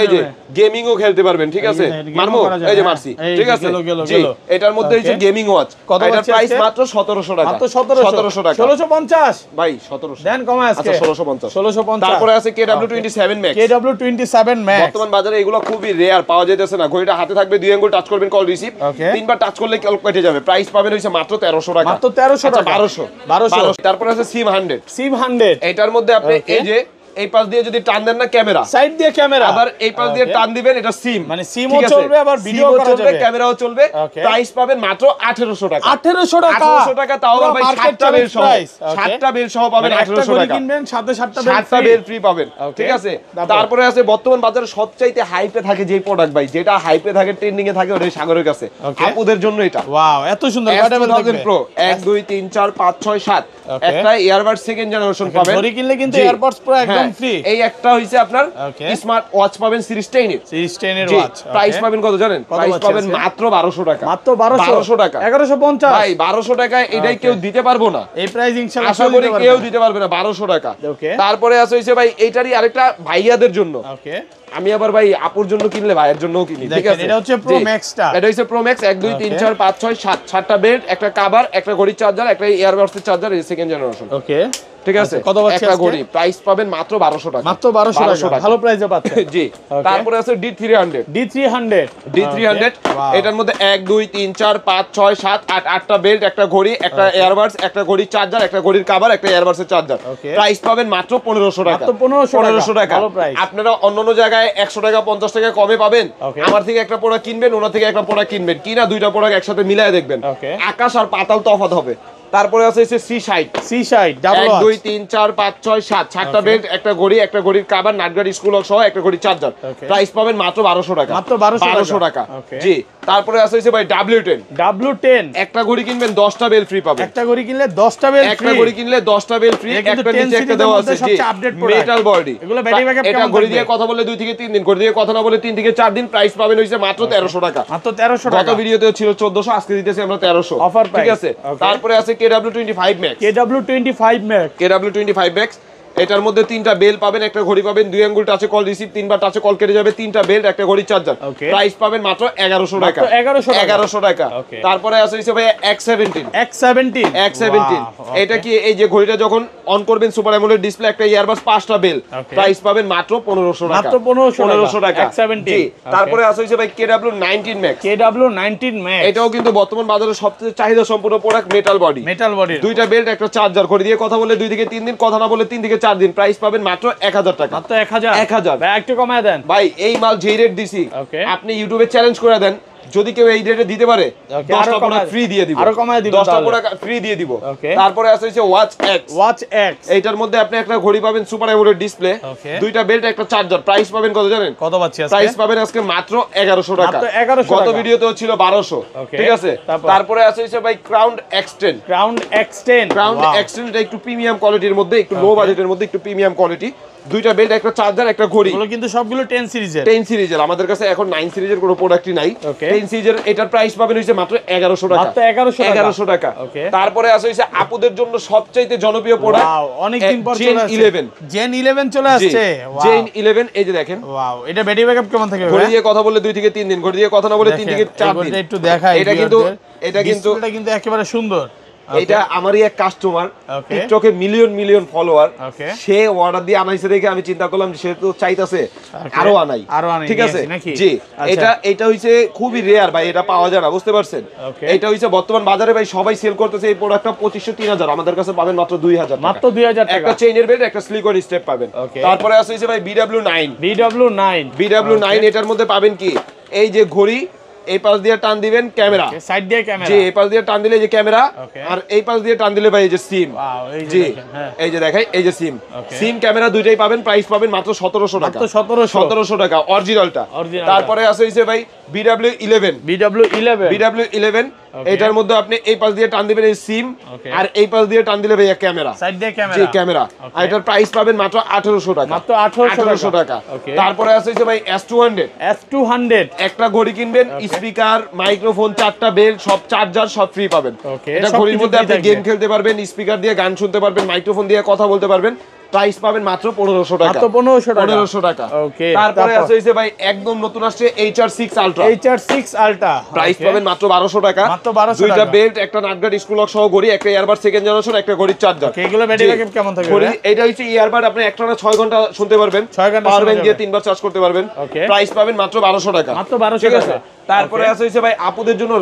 এই যে গেমিংও খেলতে পারবেন, ঠিক আছে? মারমু এই যে মারছি, ঠিক আছে? জি, এটার মধ্যে হইছে গেমিং ওয়াচ। এটার প্রাইস মাত্র 1700 টাকা। মাত্র 1700 টাকা। 1650 ভাই 1700 দেন কমে আজকে। আচ্ছা 1650। 1650। তারপরে আছে KW27 Max। KW27 Max বর্তমান বাজারে এগুলো খুবই রেয়ার, পাওয়া যাইতেছে না। ঘড়িটা হাতে থাকবে, দুই আঙ্গুল টাচ করবেন, কল রিসিভ, তিনবার টাচ করলে কল কেটে যাবে। প্রাইস পাবেন হইছে মাত্র 1300 টাকা। মাত্র 1300 টাকা। 1200। তারপরে আছে সিম 100। এটার মধ্যে আপনি এই যে এই পাশ দিয়ে যদি টান দেন না ক্যামেরা, সাইড দিয়ে ক্যামেরা, আবার এই পাশ দিয়ে টান দিবেন, এটা সিম, মানে সিমও চলবে আবার ভিডিও করা যাবে, ক্যামেরাও চলবে। প্রাইস পাবেন মাত্র 1800 টাকা। 1800 টাকা। 1800 টাকা, তাও ভাই 7টা বেল সহ। 7টা বেল সহ পাবেন 1800 টাকা। কিনবেন সাথে 7টা বেল ফ্রি পাবেন, ঠিক আছে? তারপরে আছে বর্তমান বাজারে সবচাইতে হাইপে থাকে যে প্রোডাক্ট ভাই, যেটা হাইপে থাকে, ট্রেন্ডিং এ থাকে, ওটাই সাগরের কাছে। আপুদের জন্য এটা ওয়াও, এত সুন্দর S2000 Pro 1 2 3 4 5 6 7 একটা ইয়ারবাডস সেকেন্ড জেনারেশন পাবেন। ঘড়ি কিনলে কিন্তু এয়ারপডস পুরো একদম ফ্রি। এই একটা হইছে আপনার স্মার্ট ওয়াচ পাবেন সিরিজ 10 এর। সিরিজ 10 এর ওয়াচ। প্রাইস পাবেন কত জানেন? প্রাইস পাবেন মাত্র 1200 টাকা। মাত্র 1200 টাকা। 1150 ভাই 1200 টাকায় এটাই কেউ দিতে পারবো না। এই প্রাইস ইনশাআল্লাহ আশা করি কেউ দিতে পারবে না 1200 টাকা। তারপরে আছে হইছে ভাই এইটারই আরেকটা ভাইয়াদের জন্য। ওকে, আমি আবার ভাই আপুর জন্য কিনলে ভাইয়ের জন্যও কিনি, ঠিক আছে? এটা হচ্ছে প্রো ম্যাক্সটা। এটা হচ্ছে প্রো ম্যাক্স 1 2 3 4 5 6 7 7টা বেল্ট, একটা কভার, একটা ঘড়ির চার্জার, একটা ইয়ারবাডসের চার্জার, এই সেকেন্ড জেনারেশন। ওকে, ঠিক আছে? কত পাচ্ছেন? একটা ঘড়ি প্রাইস পাবেন মাত্র 1200 টাকা। মাত্র 1200 টাকা, ভালো প্রাইসে পাচ্ছেন। জি। তারপরে আছে D300। এটার মধ্যে 1 2 3 4 5 6 7 8 8টা বেল্ট, একটা ঘড়ি, একটা ইয়ারবাডস, একটা ঘড়ির চার্জার, একটা ঘড়ির কভার, একটা ইয়ারবাডসের চার্জার। প্রাইস পাবেন মাত্র 1500 টাকা। মাত্র 1500 টাকা। আপনারা অন্যান্য জায়গায় 100 টাকা 50 টাকা কমে পাবেন। আমার থেকে একটা প্রোডাক্ট কিনবেন, ওনার থেকে একটা প্রোডাক্ট কিনবেন, কিনা দুইটা প্রোডাক্ট একসাথে মিলায় দেখবেন, আকাশ আর পাতাল তফাৎ হবে। তারপরে আছে C60 ডাবল 1 2 3 4 5 6 7 7টা বেল্ট, একটা ঘড়ি, একটা ঘড়ির কভার, নাটগাড়ি স্কুল লক সহ একটা ঘড়ির চার্জার। প্রাইস পাবেন মাত্র 1200 টাকা। মাত্র 1200 টাকা। জি। তারপরে আছে ভাই W10 একটা ঘড়ি কিনবেন 10টা বেল ফ্রি পাবেন। একটা ঘড়ি কিনলে 10টা বেল ফ্রি। একটা ঘড়ি কিনলে 10টা বেল ফ্রি। একটা নিচে একটা দেওয়া আছে, জি, মেটাল বডি। এগুলো ব্যাটারি ব্যাকআপ এটা ঘড়ি দিয়ে কথা বললে 2 থেকে 3 দিন, ঘড়ি দিয়ে কথা না বললে 3 থেকে 4 দিন। প্রাইস পাবেন হইছে মাত্র 1300 টাকা। মাত্র 1300 টাকা। গত ভিডিওতেও ছিল 1400, আজকে দিতেছি আমরা 1300 অফার প্রাইস, ঠিক আছে? তারপরে আছে KW25 Max। এটার মধ্যে 3টা বেল পাবেন, একটা ঘড়ি পাবেন, দুই আঙ্গুল টাচে কল রিসিভ, তিনবার টাচে কল কেটে যাবে, 3টা বেল্ট, একটা ঘড়ির চার্জার। প্রাইস পাবেন মাত্র 1100 টাকা। 1100 টাকা। তারপরে আছে ভাই X17। এটা কি এই যে ঘড়িটা যখন অন করবেন, সুপার অ্যামোলেড ডিসপ্লে, একটা ইয়ারবাডস, 5টা বেল। প্রাইস পাবেন মাত্র 1500 টাকা। মাত্র 1500 টাকা। X17। তারপরে আছে ভাই KW19 Max। এটাও কিন্তু বর্তমান বাজারে সবচেয়ে চাহিদা সম্পূর্ণ প্রোডাক্ট, মেটাল বডি। দুইটা বেল্ট, একটা চার্জার, ঘড়ি দিয়ে কথা বললে 2 থেকে 3 দিন, কথা না বললে 3 থেকে 4 দিন। প্রাইস পাবেন মাত্র 1000 টাকা। মাত্র 1000 ভাই, একটু কমায় দেন ভাই। এই মাল যেই রেট দিছি, আপনি ইউটিউবে চ্যালেঞ্জ করে দেন, যদি কেউ এই রেটে দিতে পারে 10টা প্রোডাক্ট ফ্রি দিয়ে দিব। আরো কমায় দিব, 10টা প্রোডাক্ট ফ্রি দিয়ে দিব। তারপরে আছে ওয়াচ X। এইটার মধ্যে আপনি একটা ঘড়ি পাবেন, সুপার অ্যামোলেড ডিসপ্লে, দুইটা বেল্ট, একটা চার্জার। প্রাইস পাবেন কত জানেন? কত পাচ্ছি আজকে? প্রাইস পাবেন আজকে মাত্র 1100 টাকা। গত ভিডিওতেও ছিল 1200, ঠিক আছে? তারপরে আছে ভাই Crown X10। এটা একটু প্রিমিয়াম কোয়ালিটির মধ্যে, একটু লো বাজেটের মধ্যে, একটু প্রিমিয়াম কোয়ালিটি। দুইটা বেল্ট, একটা চার্জার, একটা ঘড়ি। এগুলো কিন্তু সবগুলো 10 সিরিজের। আমাদের কাছে এখন 9 সিরিজের কোনো প্রোডাক্টই নাই। 10 সিরিজের এটার প্রাইস পাবেন হইছে মাত্র 1100 টাকা। মাত্র 1100 টাকা। তারপরে আছে হইছে আপুদের জন্য সবচাইতে জনপ্রিয় প্রোডাক্ট, ওয়াও, অনেক দিন পর চলে আসছে Gen 11 চলে আসছে। Gen 11 এই যে দেখেন, ওয়াও, এটা ব্যাটারি ব্যাকআপ কেমন থাকবে? ঘড়ি দিয়ে কথা বলে 2 থেকে 3 দিন, ঘড়ি দিয়ে কথা না বলে 3 থেকে 4 দিন। একটু দেখাই। এটা কিন্তু একেবারে সুন্দর। এটা আমারই এক কাস্টমার, টিকটকে মিলিয়ন ফলোয়ার। সে অর্ডার দিয়ে আনাইছে দেখে আমি চিন্তা করলাম সে তো চাইতাছে আরো আনাই, ঠিক আছে? জি। এটা হইছে খুবই রেয়ার ভাই, এটা পাওয়া যায় না, বুঝতে পারছেন? এটা হইছে বর্তমান বাজারে ভাই সবাই সেল করতেছে এই প্রোডাক্টটা 2500 3000, আমাদের কাছে পাবেন মাত্র 2000 টাকা। মাত্র 2000 টাকা। একটা চেইনের বেল্ট, একটা স্লিকর স্টেপ পাবেন। তারপরে আছে হইছে ভাই BW9। এটার মধ্যে পাবেন কি এই যে ঘড়ি, এই পাশ দিয়ে টান দিবেন ক্যামেরা, সাইড দিয়ে ক্যামেরা, জি এই পাশ দিয়ে টান দিলে এই যে ক্যামেরা, আর এই পাশ দিয়ে টান দিলে ভাই এই যে সিম, জি এই যে দেখাই এই যে সিম, সিম ক্যামেরা দুইটাই পাবেন, প্রাইস পাবেন মাত্র 1700 টাকা, মাত্র 1700 টাকা অরিজিনালটা। তারপরে আছে হইছে ভাই BW11 এটার মধ্যে আপনি এই পাশ দিয়ে টান দিবেন এই সিম, আর এই পাশ দিয়ে টান দিলে ভাইয়া ক্যামেরা, সাইড দিয়ে ক্যামেরা, জি ক্যামেরা, আর এটার প্রাইস পাবেন মাত্র 1800 টাকা, মাত্র 1800 টাকা। তারপরে আছে হইছে ভাই S200 একটা ঘড়ি কিনবেন, স্পিকার, মাইক্রোফোন, 4টা বেল, সব চার্জার সব ফ্রি পাবেন। এটা ঘড়ির মধ্যে আপনি গেম খেলতে পারবেন, স্পিকার দিয়ে গান শুনতে পারবেন, মাইক্রোফোন দিয়ে কথা বলতে পারবেন, প্রাইস পাবেন মাত্র 1500 টাকা, মাত্র 1500 টাকা। তারপরে আছে হইছে ভাই একদম নতুন আসছে HR6 আলট্রা, প্রাইস পাবেন মাত্র 1200 টাকা, মাত্র 1200 দুইটা বেল্ট, একটা নাটগার্ড, স্ক্রু লক সহ ঘড়ি, একটা ইয়ারবাড সেকেন্ড জেনারেশন, একটা ঘড়ির চার্জার। এগুলো ব্যাটারি ব্যাকআপ কেমন থাকবে? ঘড়ি এটা হচ্ছে ইয়ারবাড, আপনি একটানা 6 ঘন্টা শুনতে পারবেন, পাওয়ার ব্যাংক দিয়ে 3 বার চার্জ করতে পারবেন, প্রাইস পাবেন মাত্র 1200 টাকা, মাত্র 1200 টাকা। তারপরে আছে হইছে ভাই আপুদের জন্য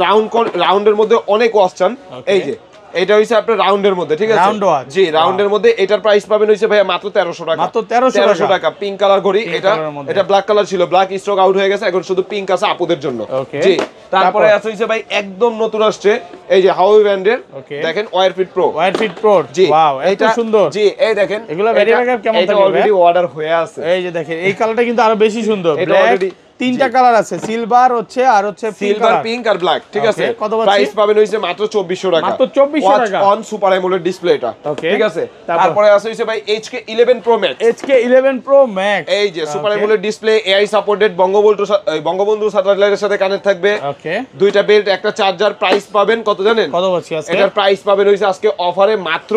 রাউন্ডের মধ্যে অনেক ওয়াচ চান, এই যে এটা হইছে আপনার রাউন্ডের মধ্যে, ঠিক আছে জি রাউন্ডের মধ্যে, এটার প্রাইস পাবেন হইছে ভাই মাত্র 1300 টাকা, মাত্র 1300 টাকা। পিঙ্ক কালার ঘড়ি, এটা ব্ল্যাক কালার ছিল, ব্ল্যাক স্টক আউট হয়ে গেছে, এখন শুধু পিঙ্ক আছে আপুদের জন্য, জি। তারপরে আছে হইছে ভাই একদম নতুন আসছে এই যে হাওয়াই ব্র্যান্ডের, দেখেন ওয়্যারফিট প্রো, জি ওয়াও এত সুন্দর, জি এই দেখেন এগুলো ব্যাটারি ব্যাকআপ কেমন থাকবে? এটা অলরেডি অর্ডার হয়ে আছে, এই যে দেখেন এই কালারটা কিন্তু আরো বেশি সুন্দর, এটা অলরেডি তিনটা কালার আছে, সিলভার হচ্ছে আর হচ্ছে সিলভার, পিঙ্ক আর ব্ল্যাক, ঠিক আছে। প্রাইস পাবেন হইছে মাত্র 2400 টাকা, মাত্র 2400 টাকা, অন সুপার অ্যামোলেড ডিসপ্লে এটা, ঠিক আছে। তারপরে আছে হইছে ভাই HK11 Pro Max, এই যে super AMOLED display, AI supported, Bangabandhu স্যাটেলাইটের সাথে কানেক্ট থাকবে, দুইটা বেল্ট, একটা চার্জার, প্রাইস পাবেন কত জানেন? কত বলছি আজকে? এটার প্রাইস পাবেন হইছে আজকে অফারে মাত্র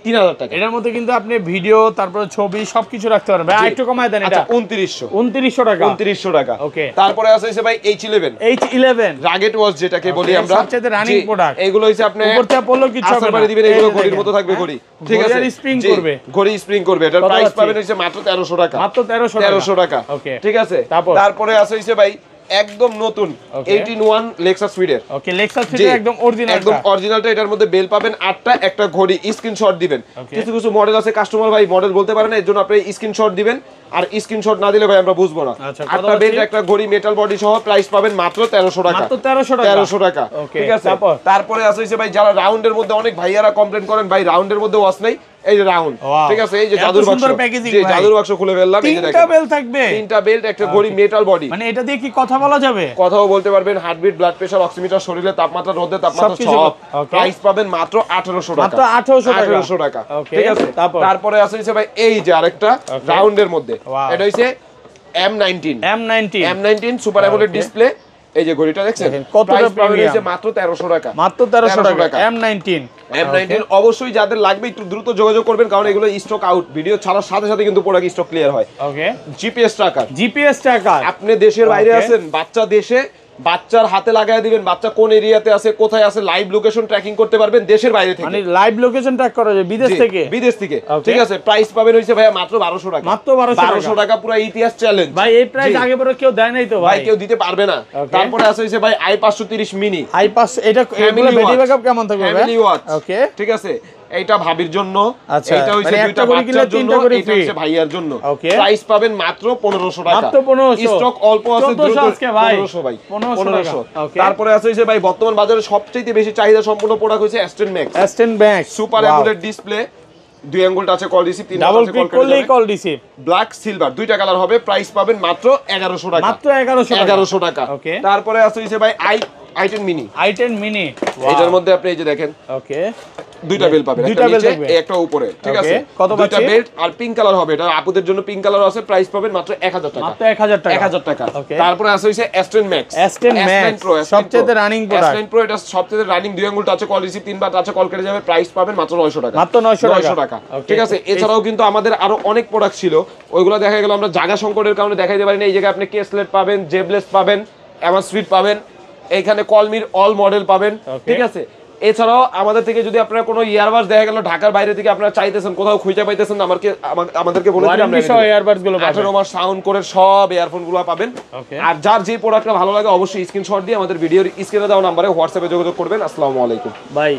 3000 টাকা। এটার মধ্যে কিন্তু আপনি ভিডিও, তারপর ছবি সবকিছু রাখতে পারবেন। ভাই একটু কমায় দেন, এটা 2900 টাকা, 2900 টাকা। ওকে, তারপরে আছে হইছে ভাই H11 রাগেট ওয়াচ, যেটাকে বলি আমরা সবচেয়ে রানিং প্রোডাক্ট। এগুলো হইছে আপনি উপরতে পড়লো কিছু হবে না, দিবেন এগুলো ঘড়ির মতো থাকবে ঘড়ি, ঠিক আছে, স্প্রিং করবে, ঘড়ি স্প্রিং করবে। এটার প্রাইস পাবেন হইছে মাত্র 1300 টাকা, মাত্র 1300 টাকা। ওকে, ঠিক আছে। তারপরে আছে হইছে ভাই একদম নতুন 18-1 লেক্সাস ফিডের, ওকে লেক্সাস ফিডের একদম অরিজিনালটা। এটার মধ্যে বেল পাবেন 8টা, একটা ঘড়ি, স্ক্রিনশট দিবেন। কিছু কিছু মডেল আছে কাস্টমার ভাই মডেল বলতে পারে না, এর জন্য আপনি স্ক্রিনশট দিবেন, আর স্ক্রিনশট না দিলে ভাই আমরা বুঝবো না। 8টা বেল্ট, একটা ঘড়ি, মেটাল বডি সহ, প্রাইস পাবেন মাত্র 1300 টাকা, মাত্র 1300 টাকা, ঠিক আছে। তারপরে আছে হইছে ভাই যারা রাউন্ডের মধ্যে, অনেক ভাইয়ারা কমপ্লেইন করেন ভাই রাউন্ডের মধ্যে ওয়াচ নাই, এই যে রাউন্ড, ঠিক আছে, এই যে জাদুর বাক্স, জি জাদুর বাক্স খুলে ফেললাম, এই যে দেখেন তিনটা বেল্ট থাকবে, তিনটা বেল্ট, একটা ঘড়ি, মেটাল বডি, মানে এটা দিয়ে কি কথা বলা যাবে? কথাও বলতে পারবেন, হার্টবিট, ব্লাড প্রেসার, অক্সিমিটার, শরীরের তাপমাত্রা, রোদের তাপমাত্রা সব। প্রাইস পাবেন মাত্র 1800 টাকা, মাত্র 1800 টাকা, ঠিক আছে। তারপরে আছে হইছে ভাই এই যে আরেকটা রাউন্ডের মধ্যে, এটা হইছে M19 সুপার অ্যামোলেড ডিসপ্লে, এই যে ঘড়িটা দেখছেন কতটা পাবেন হইছে মাত্র 1300 টাকা, মাত্র 1300 টাকা। M19 অবশ্যই যাদের লাগবে একটু দ্রুত যোগাযোগ করবেন, কারণ এগুলো স্টক আউট, ভিডিও ছাড়ার সাথে সাথে কিন্তু প্রোডাক্ট স্টক ক্লিয়ার হয়। ওকে, জিপিএস ট্র্যাকার, আপনি দেশের বাইরে আছেন, বাচ্চা দেশে, বাচ্চার হাতে লাগায় দিবেন, বাচ্চা কোন এরিয়াতে আছে, কোথায় আছে, লাইভ লোকেশন ট্র্যাকিং করতে পারবেন দেশের বাইরে থেকে, মানে লাইভ লোকেশন ট্র্যাক করা যায় বিদেশ থেকে, ঠিক আছে। প্রাইস পাবেন হইছে ভাই মাত্র 1200 টাকা, মাত্র 1200 টাকা, পুরো ইতিহাস চ্যালেঞ্জ ভাই। এই প্রাইস আগে পরে কেউ দেয় নাই তো ভাই, কেউ দিতে পারবে না। তারপরে আছে হইছে ভাই i530 মিনি, i5, এটা এগুলো ব্যাটারি ব্যাকআপ কেমন থাকবে ভাই? ফ্যামিলি ওয়াচ, ওকে, ঠিক আছে। এইটা ভাবির জন্য, এইটা হইছে দুইটা বাচ্চার জন্য, এইটা হইছে ভাইয়ার জন্য। প্রাইস পাবেন মাত্র 1500 টাকা, মাত্র 1500, স্টক অল্প আছে, দ্রুত 1500 ভাই, 1500। তারপরে আছে হইছে ভাই বর্তমান বাজারে সবচেয়ে বেশি চাহিদা সম্পূর্ণ প্রোডাক্ট হইছে Aston max super AMOLED display, 2 আঙ্গুল টাচে কল রিসিভ, 3 ডাবল ক্লিক করলেই কল রিসিভ, ব্ল্যাক সিলভার দুইটা কালার হবে। প্রাইস পাবেন মাত্র 1100 টাকা, মাত্র 1100 টাকা। তারপরে আছে হইছে ভাই i10 মিনি, এটার মধ্যে আপনি এই যে দেখেন, ওকে, দুইটা বেল পাবেন, একটা নিচে একটা উপরে, ঠিক আছে। দুইটা বেল্ট আর পিঙ্ক কালার হবে, এটা আপুদের জন্য পিঙ্ক কালার আছে। প্রাইস পাবেন মাত্র 1000 টাকা, মাত্র 1000 টাকা। তারপরে আছে হইছে S10 Max Pro, সবচেয়ে রানিং প্রোডাক্ট। S10 Pro এটা সবচেয়ে রানিং, 2 আঙ্গুল টাচে কল রিসিভ, 3 বার টাচে কল কেটে যাবে। প্রাইস পাবেন মাত্র 900 টাকা, মাত্র 900 টাকা, ঠিক আছে। এছাড়াও কিন্তু আমাদের আরো অনেক প্রোডাক্ট ছিল, ওইগুলো দেখা গেল আমরা জায়গা সংকটের কারণে দেখাইতে পারি না। এই জায়গায় আপনি কেসলেট পাবেন, জেবলেস পাবেন, অ্যামাসফিট পাবেন, এইখানে কলমির অল মডেল পাবেন, ঠিক আছে। এছাড়াও আমাদের থেকে যদি আপনারা কোনো ইয়ারবাডস দেখা গেল ঢাকার বাইরে থেকে আপনারা চাইতেছেন, কোথাও খুঁজে পাইতেছেন, আমাদেরকে বলে দিন, আমরা ইয়ারবাডস গুলো 18 মাস সাউন্ড করে সব ইয়ারফোন গুলো পাবেন। আর যার যে প্রোডাক্টটা ভালো লাগে অবশ্যই স্ক্রিনশট দিয়ে আমাদের ভিডিওর স্ক্রিনে দেওয়া নম্বরে হোয়াটসঅ্যাপে যোগাযোগ করবেন। আসসালামু আলাইকুম ভাই।